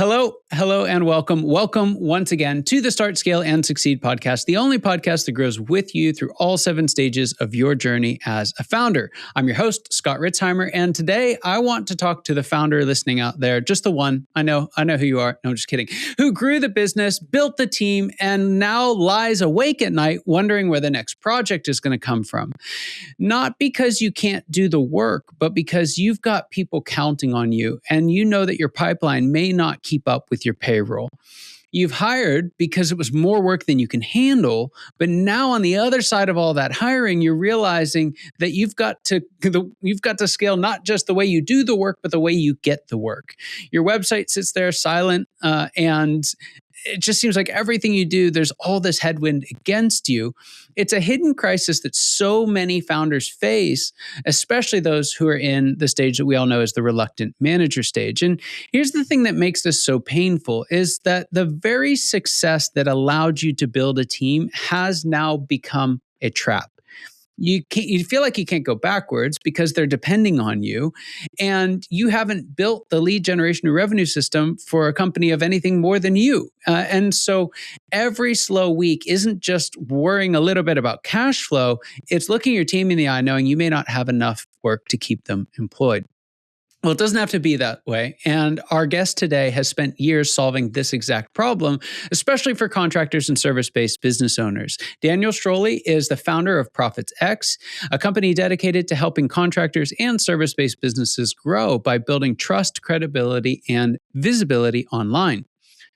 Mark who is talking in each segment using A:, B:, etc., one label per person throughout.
A: Hello, and welcome. Welcome once again to the Start, Scale, and Succeed podcast, the only podcast that grows with you through all 7 stages of your journey as a founder. I'm your host, Scott Ritzheimer, and today I want to talk to the founder listening out there, just the one. I know who you are. No, just kidding. Who grew the business, built the team, and now lies awake at night wondering where the next project is going to come from. Not because you can't do the work, but because you've got people counting on you, and you know that your pipeline may not keep up with your payroll. You've hired because it was more work than you can handle, but now on the other side of all that hiring, you're realizing that you've got to scale not just the way you do the work, but the way you get the work. Your website sits there silent, and it just seems like everything you do, there's all this headwind against you. It's a hidden crisis that so many founders face, especially those who are in the stage that we all know as the reluctant manager stage. And here's the thing that makes this so painful is that the very success that allowed you to build a team has now become a trap. You feel like you can't go backwards because they're depending on you, and you haven't built the lead generation and revenue system for a company of anything more than you. And so every slow week isn't just worrying a little bit about cash flow. It's looking your team in the eye, knowing you may not have enough work to keep them employed. Well, it doesn't have to be that way. And our guest today has spent years solving this exact problem, especially for contractors and service-based business owners. Daniel Strohli is the founder of Profits X, a company dedicated to helping contractors and service-based businesses grow by building trust, credibility, and visibility online.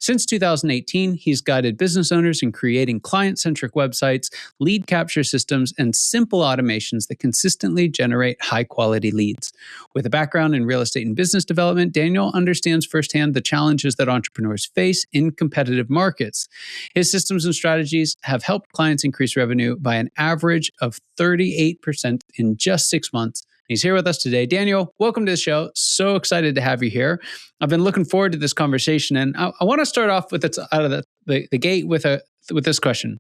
A: Since 2018, he's guided business owners in creating client-centric websites, lead capture systems, and simple automations that consistently generate high-quality leads. With a background in real estate and business development, Daniel understands firsthand the challenges that entrepreneurs face in competitive markets. His systems and strategies have helped clients increase revenue by an average of 38% in just 6 months. He's here with us today. Daniel, welcome to the show. So excited to have you here. I've been looking forward to this conversation, and I want to start off with out of the gate with this question.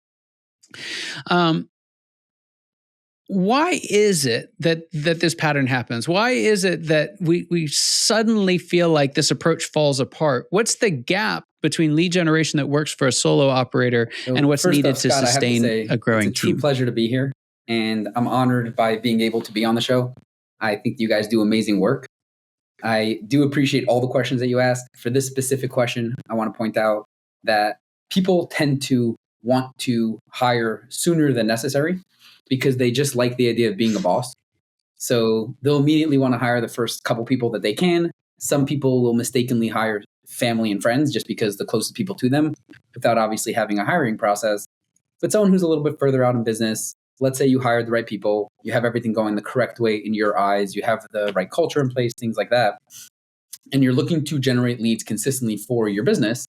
A: Why is it that this pattern happens? Why is it that we suddenly feel like this approach falls apart? What's the gap between lead generation that works for a solo operator and what's needed to sustain a growing team?
B: It's a true pleasure to be here, and I'm honored by being able to be on the show. I think you guys do amazing work. I do appreciate all the questions that you asked. For this specific question, I want to point out that people tend to want to hire sooner than necessary because they just like the idea of being a boss. So they'll immediately want to hire the first couple people that they can. Some people will mistakenly hire family and friends just because the closest people to them without obviously having a hiring process. But someone who's a little bit further out in business, let's say you hired the right people, you have everything going the correct way in your eyes, you have the right culture in place, things like that, and you're looking to generate leads consistently for your business,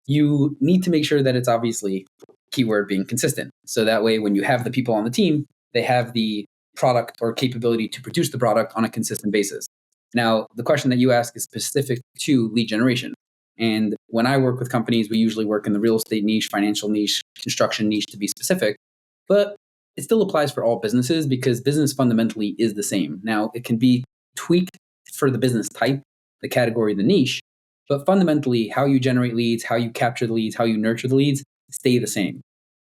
B: you need to make sure that it's obviously, keyword being consistent. So that way, when you have the people on the team, they have the product or capability to produce the product on a consistent basis. Now, the question that you ask is specific to lead generation. And when I work with companies, we usually work in the real estate niche, financial niche, construction niche to be specific. But it still applies for all businesses because business fundamentally is the same. Now, it can be tweaked for the business type, the category, the niche, but fundamentally, how you generate leads, how you capture the leads, how you nurture the leads stay the same.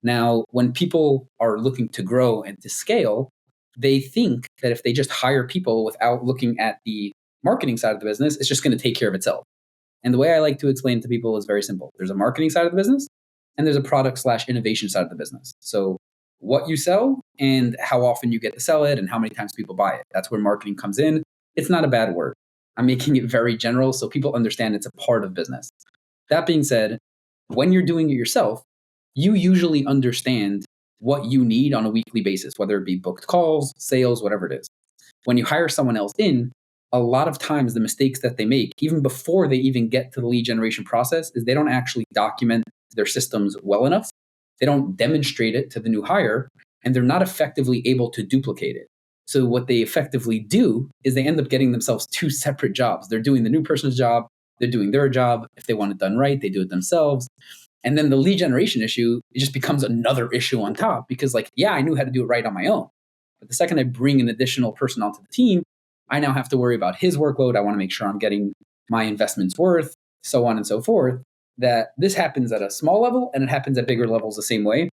B: Now, when people are looking to grow and to scale, they think that if they just hire people without looking at the marketing side of the business, it's just going to take care of itself. And the way I like to explain it to people is very simple. There's a marketing side of the business, and there's a product/innovation side of the business. So what you sell and how often you get to sell it and how many times people buy it. That's where marketing comes in. It's not a bad word. I'm making it very general so people understand it's a part of business. That being said, when you're doing it yourself, you usually understand what you need on a weekly basis, whether it be booked calls, sales, whatever it is. When you hire someone else in, a lot of times the mistakes that they make, even before they even get to the lead generation process, is they don't actually document their systems well enough. They don't demonstrate it to the new hire, and they're not effectively able to duplicate it. So what they effectively do is they end up getting themselves 2 separate jobs. They're doing the new person's job, they're doing their job. If they want it done right, they do it themselves. And then the lead generation issue, it just becomes another issue on top because I knew how to do it right on my own. But the second I bring an additional person onto the team, I now have to worry about his workload. I want to make sure I'm getting my investment's worth. so on and so forth, that this happens at a small level and it happens at bigger levels the same way.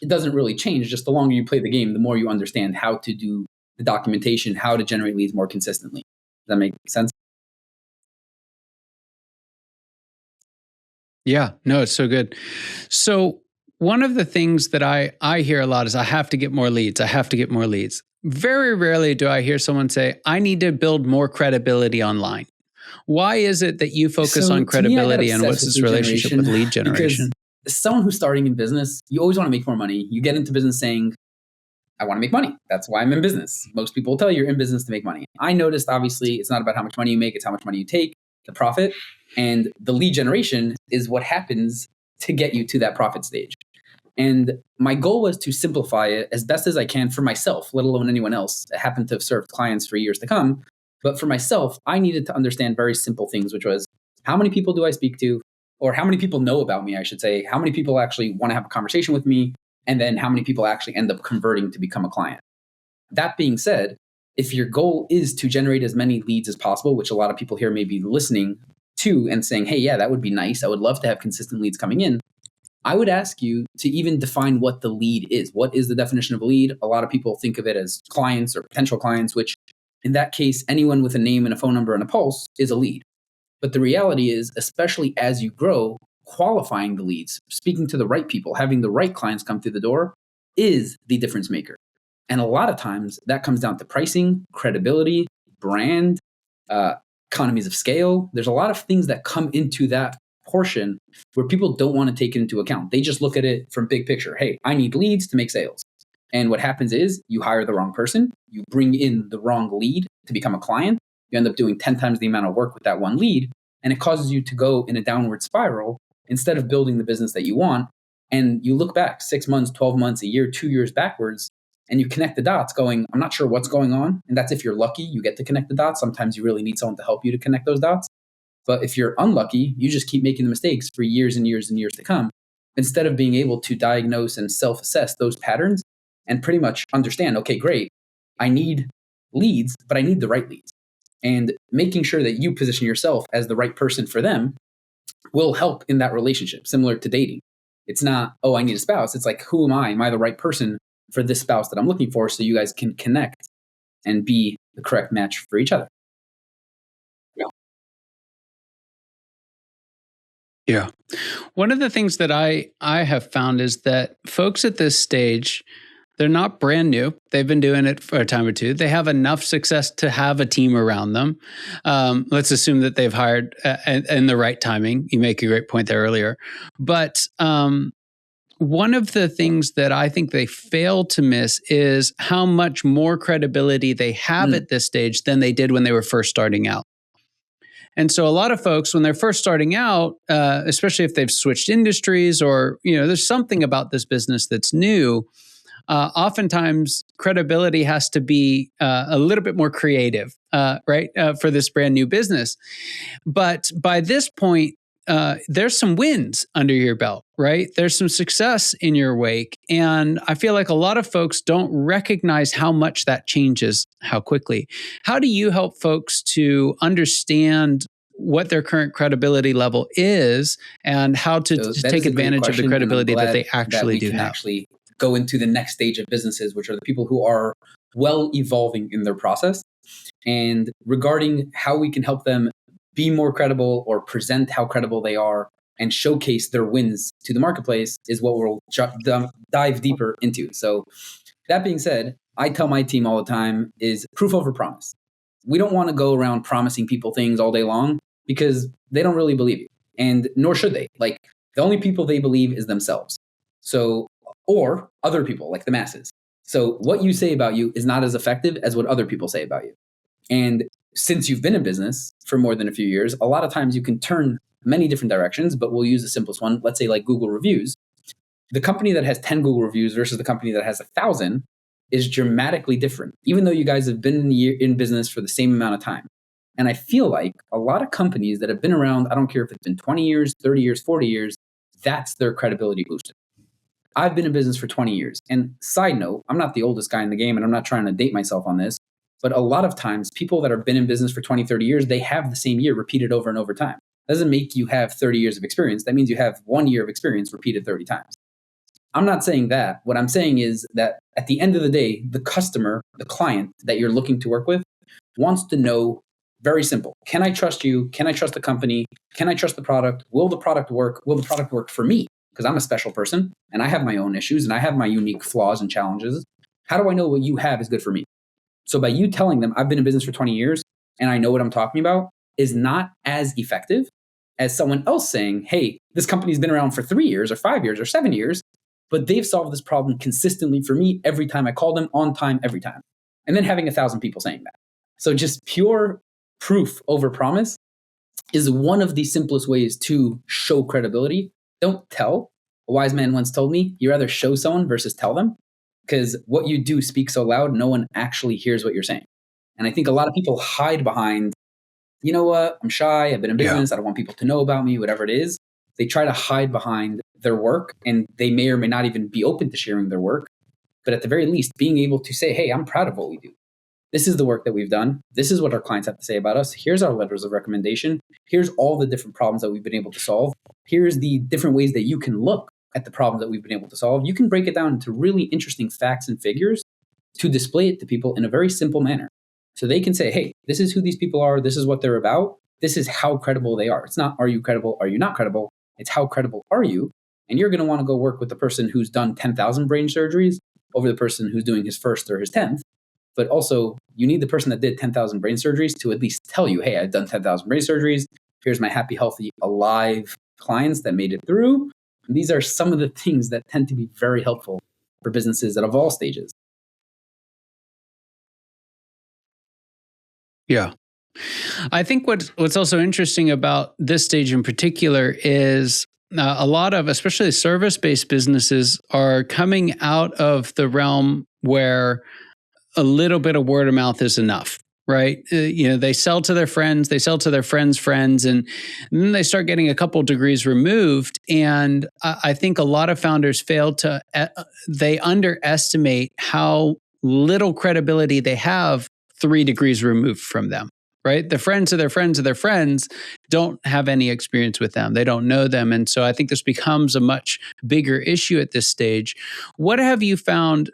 B: It doesn't really change. Just the longer you play the game, the more you understand how to do the documentation, how to generate leads more consistently. Does that make sense?
A: Yeah, no, it's so good. So one of the things that I hear a lot is I have to get more leads. I have to get more leads. Very rarely do I hear someone say, I need to build more credibility online. Why is it that you focus on credibility, and what's this relationship with lead generation?
B: Because someone who's starting in business, you always want to make more money. You get into business saying, I want to make money. That's why I'm in business. Most people will tell you you're in business to make money. I noticed, obviously, it's not about how much money you make, it's how much money you take, the profit. And the lead generation is what happens to get you to that profit stage. And my goal was to simplify it as best as I can for myself, let alone anyone else. I happen to have served clients for years to come. But for myself, I needed to understand very simple things, which was how many people do I speak to? Or how many people know about me, I should say. How many people actually want to have a conversation with me? And then how many people actually end up converting to become a client? That being said, if your goal is to generate as many leads as possible, which a lot of people here may be listening to and saying, hey, yeah, that would be nice. I would love to have consistent leads coming in. I would ask you to even define what the lead is. What is the definition of a lead? A lot of people think of it as clients or potential clients, which in that case, anyone with a name and a phone number and a pulse is a lead. But the reality is, especially as you grow, qualifying the leads, speaking to the right people, having the right clients come through the door is the difference maker. And a lot of times that comes down to pricing, credibility, brand, economies of scale. There's a lot of things that come into that portion where people don't want to take it into account. They just look at it from big picture. Hey, I need leads to make sales. And what happens is you hire the wrong person, you bring in the wrong lead to become a client, you end up doing 10 times the amount of work with that one lead, and it causes you to go in a downward spiral instead of building the business that you want. And you look back 6 months, 12 months, a year, 2 years backwards, and you connect the dots going, I'm not sure what's going on. And that's if you're lucky, you get to connect the dots. Sometimes you really need someone to help you to connect those dots. But if you're unlucky, you just keep making the mistakes for years and years and years to come, instead of being able to diagnose and self-assess those patterns and pretty much understand, okay, great, I need leads, but I need the right leads. And making sure that you position yourself as the right person for them will help in that relationship, similar to dating. It's not, oh, I need a spouse. It's like, who am I? Am I the right person for this spouse that I'm looking for, so you guys can connect and be the correct match for each other?
A: Yeah. One of the things that I have found is that folks at this stage, they're not brand new. They've been doing it for a time or two. They have enough success to have a team around them. Let's assume that they've hired in the right timing. You make a great point there earlier. But one of the things that I think they fail to miss is how much more credibility they have at this stage than they did when they were first starting out. And so a lot of folks, when they're first starting out, especially if they've switched industries or, there's something about this business that's new, oftentimes credibility has to be a little bit more creative, right, for this brand new business. But by this point, there's some wins under your belt, right? There's some success in your wake. And I feel like a lot of folks don't recognize how much that changes, how quickly. How do you help folks to understand what their current credibility level is and how to take advantage of the credibility that they actually do have?
B: Actually go into the next stage of businesses, which are the people who are well evolving in their process. And regarding how we can help them be more credible or present how credible they are and showcase their wins to the marketplace is what we'll dive deeper into. So that being said, I tell my team all the time is proof over promise. We don't want to go around promising people things all day long because they don't really believe you, and nor should they. Like, the only people they believe is themselves. So, or other people, like the masses. So what you say about you is not as effective as what other people say about you. And since you've been in business for more than a few years, a lot of times you can turn many different directions, but we'll use the simplest one. Let's say like Google reviews. The company that has 10 Google reviews versus the company that has 1,000 is dramatically different, even though you guys have been in business for the same amount of time. And I feel like a lot of companies that have been around, I don't care if it's been 20 years, 30 years, 40 years, that's their credibility booster. I've been in business for 20 years. And side note, I'm not the oldest guy in the game, and I'm not trying to date myself on this, but a lot of times people that have been in business for 20, 30 years, they have the same year repeated over and over time. doesn't make you have 30 years of experience. That means you have 1 year of experience repeated 30 times. I'm not saying that. What I'm saying is that at the end of the day, the customer, the client that you're looking to work with wants to know, very simple. Can I trust you? Can I trust the company? Can I trust the product? Will the product work? Will the product work for me? Because I'm a special person and I have my own issues and I have my unique flaws and challenges. How do I know what you have is good for me? So by you telling them I've been in business for 20 years and I know what I'm talking about is not as effective as someone else saying, hey, this company's been around for 3 years or 5 years or 7 years, but they've solved this problem consistently for me every time I call them, on time, every time. And then having 1,000 people saying that. So just pure proof over promise is one of the simplest ways to show credibility. Don't tell. A wise man once told me, you rather show someone versus tell them, because what you do speaks so loud, no one actually hears what you're saying. And I think a lot of people hide behind, you know what, I'm shy, I've been in business, I don't want people to know about me, whatever it is. They try to hide behind their work and they may or may not even be open to sharing their work. But at the very least, being able to say, hey, I'm proud of what we do. This is the work that we've done. This is what our clients have to say about us. Here's our letters of recommendation. Here's all the different problems that we've been able to solve. Here's the different ways that you can look at the problems that we've been able to solve. You can break it down into really interesting facts and figures to display it to people in a very simple manner. So they can say, hey, this is who these people are. This is what they're about. This is how credible they are. It's not, are you credible? Are you not credible? It's how credible are you? And you're going to want to go work with the person who's done 10,000 brain surgeries over the person who's doing his first or his 10th. But also, you need the person that did 10,000 brain surgeries to at least tell you, hey, I've done 10,000 brain surgeries. Here's my happy, healthy, alive clients that made it through. And these are some of the things that tend to be very helpful for businesses at all stages.
A: Yeah. I think what's also interesting about this stage in particular is a lot of, especially service-based businesses, are coming out of the realm where a little bit of word of mouth is enough, right? They sell to their friends, they sell to their friends' friends, and then they start getting a couple degrees removed. And I think a lot of founders they underestimate how little credibility they have 3 degrees removed from them. Right? The friends of their friends of their friends don't have any experience with them. They don't know them. And so I think this becomes a much bigger issue at this stage. What have you found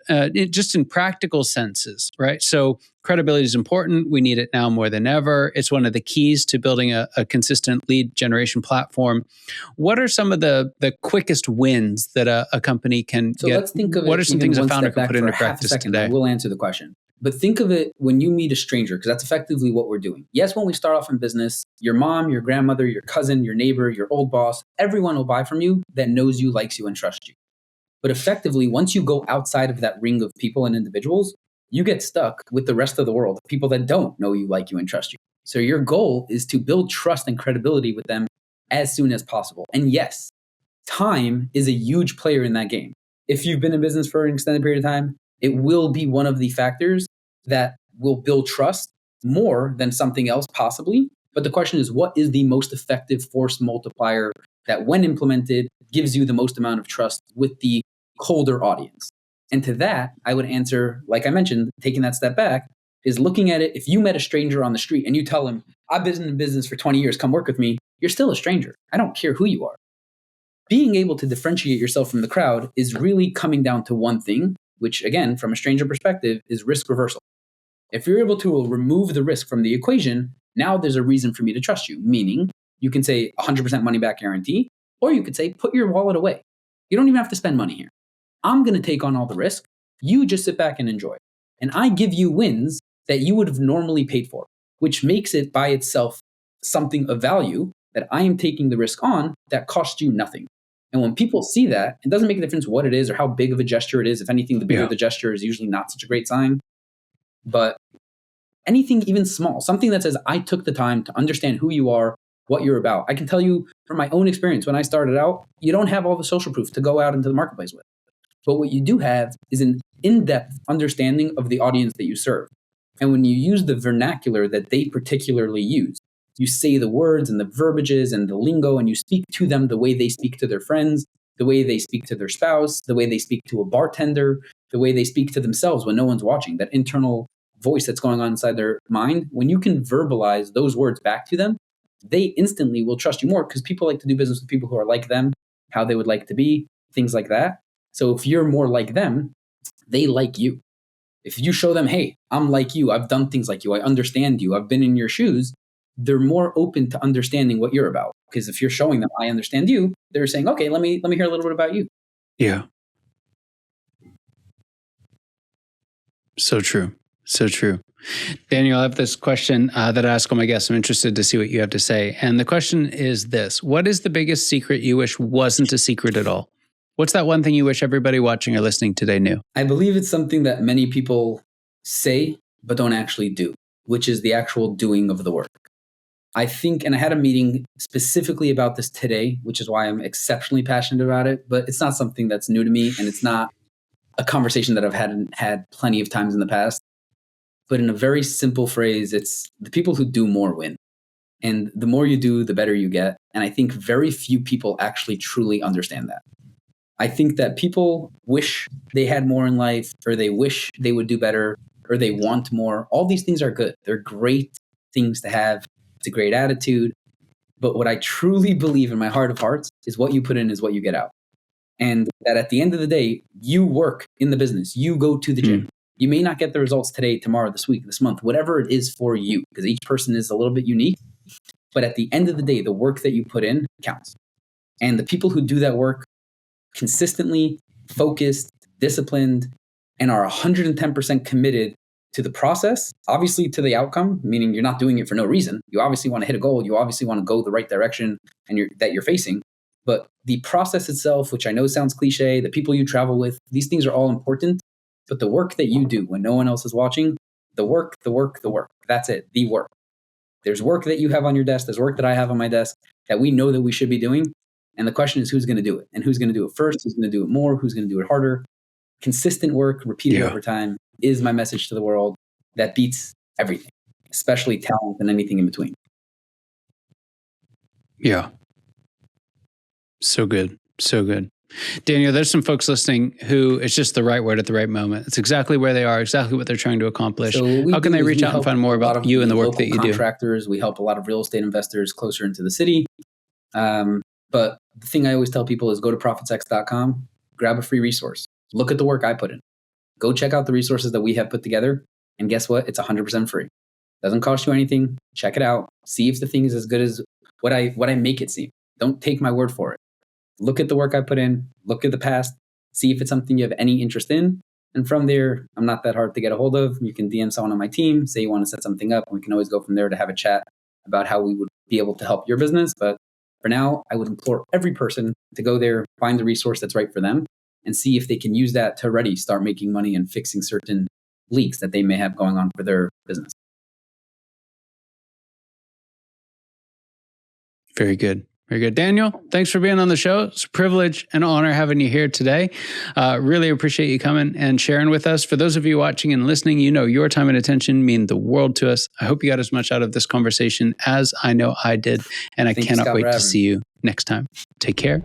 A: just in practical senses, right? So credibility is important. We need it now more than ever. It's one of the keys to building a consistent lead generation platform. What are some of the quickest wins that a company can get?
B: Let's think of
A: what are some things a founder can put into practice today?
B: I will answer the question. But think of it when you meet a stranger, because that's effectively what we're doing. Yes, when we start off in business, your mom, your grandmother, your cousin, your neighbor, your old boss, everyone will buy from you that knows you, likes you, and trusts you. But effectively, once you go outside of that ring of people and individuals, you get stuck with the rest of the world, people that don't know you, like you, and trust you. So your goal is to build trust and credibility with them as soon as possible. And yes, time is a huge player in that game. If you've been in business for an extended period of time, it will be one of the factors that will build trust more than something else possibly. But the question is, what is the most effective force multiplier that when implemented gives you the most amount of trust with the colder audience? And to that, I would answer, like I mentioned, taking that step back, is looking at it. If you met a stranger on the street and you tell him, I've been in business for 20 years, come work with me, you're still a stranger. I don't care who you are. Being able to differentiate yourself from the crowd is really coming down to one thing, which again, from a stranger perspective, is risk reversal. If you're able to remove the risk from the equation, now there's a reason for me to trust you. Meaning, you can say 100% money back guarantee, or you could say, put your wallet away. You don't even have to spend money here. I'm going to take on all the risk. You just sit back and enjoy. And I give you wins that you would have normally paid for, which makes it by itself something of value that I am taking the risk on that costs you nothing. And when people see that, it doesn't make a difference what it is or how big of a gesture it is. If anything, the bigger the gesture is usually not such a great sign. But anything even small, something that says, I took the time to understand who you are, what you're about. I can tell you from my own experience, when I started out, you don't have all the social proof to go out into the marketplace with. But what you do have is an in-depth understanding of the audience that you serve. And when you use the vernacular that they particularly use, you say the words and the verbiages and the lingo, and you speak to them the way they speak to their friends, the way they speak to their spouse, the way they speak to a bartender, the way they speak to themselves when no one's watching, that internal voice that's going on inside their mind. When you can verbalize those words back to them, they instantly will trust you more because people like to do business with people who are like them, how they would like to be, things like that. So if you're more like them, they like you. If you show them, hey, I'm like you, I've done things like you, I understand you, I've been in your shoes, they're more open to understanding what you're about. Because if you're showing them, I understand you, they're saying, okay, let me hear a little bit about you.
A: Yeah. So true. So true. Daniel, I have this question that I ask all my guests. I'm interested to see what you have to say. And the question is this: what is the biggest secret you wish wasn't a secret at all? What's that one thing you wish everybody watching or listening today knew?
B: I believe it's something that many people say, but don't actually do, which is the actual doing of the work. I think, and I had a meeting specifically about this today, which is why I'm exceptionally passionate about it, but it's not something that's new to me, and it's not a conversation that I've had plenty of times in the past. But in a very simple phrase, it's the people who do more win. And the more you do, the better you get. And I think very few people actually truly understand that. I think that people wish they had more in life, or they wish they would do better, or they want more. All these things are good. They're great things to have. It's a great attitude. But what I truly believe in my heart of hearts is what you put in is what you get out. And that at the end of the day, you work in the business, you go to the gym. You may not get the results today, tomorrow, this week, this month, whatever it is for you, because each person is a little bit unique. But at the end of the day, the work that you put in counts. And the people who do that work consistently, focused, disciplined, and are 110% committed to the process, obviously to the outcome, meaning you're not doing it for no reason. You obviously want to hit a goal. You obviously want to go the right direction and that you're facing. But the process itself, which I know sounds cliche, the people you travel with, these things are all important. But the work that you do when no one else is watching, the work, that's it, the work. There's work that you have on your desk. There's work that I have on my desk that we know that we should be doing. And the question is, who's going to do it? And who's going to do it first? Who's going to do it more? Who's going to do it harder? Consistent work, repeated over time, is my message to the world. That beats everything, especially talent and anything in between.
A: Yeah. So good. So good. Daniel, there's some folks listening who it's just the right word at the right moment. It's exactly where they are, exactly what they're trying to accomplish. So how can they reach out and find more about you and the work that you do?
B: Contractors, we help a lot of real estate investors closer into the city. But the thing I always tell people is go to profitsx.com, grab a free resource, look at the work I put in, go check out the resources that we have put together. And guess what? It's 100% free. Doesn't cost you anything. Check it out. See if the thing is as good as what I make it seem. Don't take my word for it. Look at the work I put in, look at the past, see if it's something you have any interest in. And from there, I'm not that hard to get a hold of. You can DM someone on my team, say you want to set something up. We can always go from there to have a chat about how we would be able to help your business. But for now, I would implore every person to go there, find the resource that's right for them, and see if they can use that to already start making money and fixing certain leaks that they may have going on for their business.
A: Very good. Very good. Daniel, thanks for being on the show. It's a privilege and honor having you here today. Really appreciate you coming and sharing with us. For those of you watching and listening, you know your time and attention mean the world to us. I hope you got as much out of this conversation as I know I did. And I cannot wait to see you next time. Take care.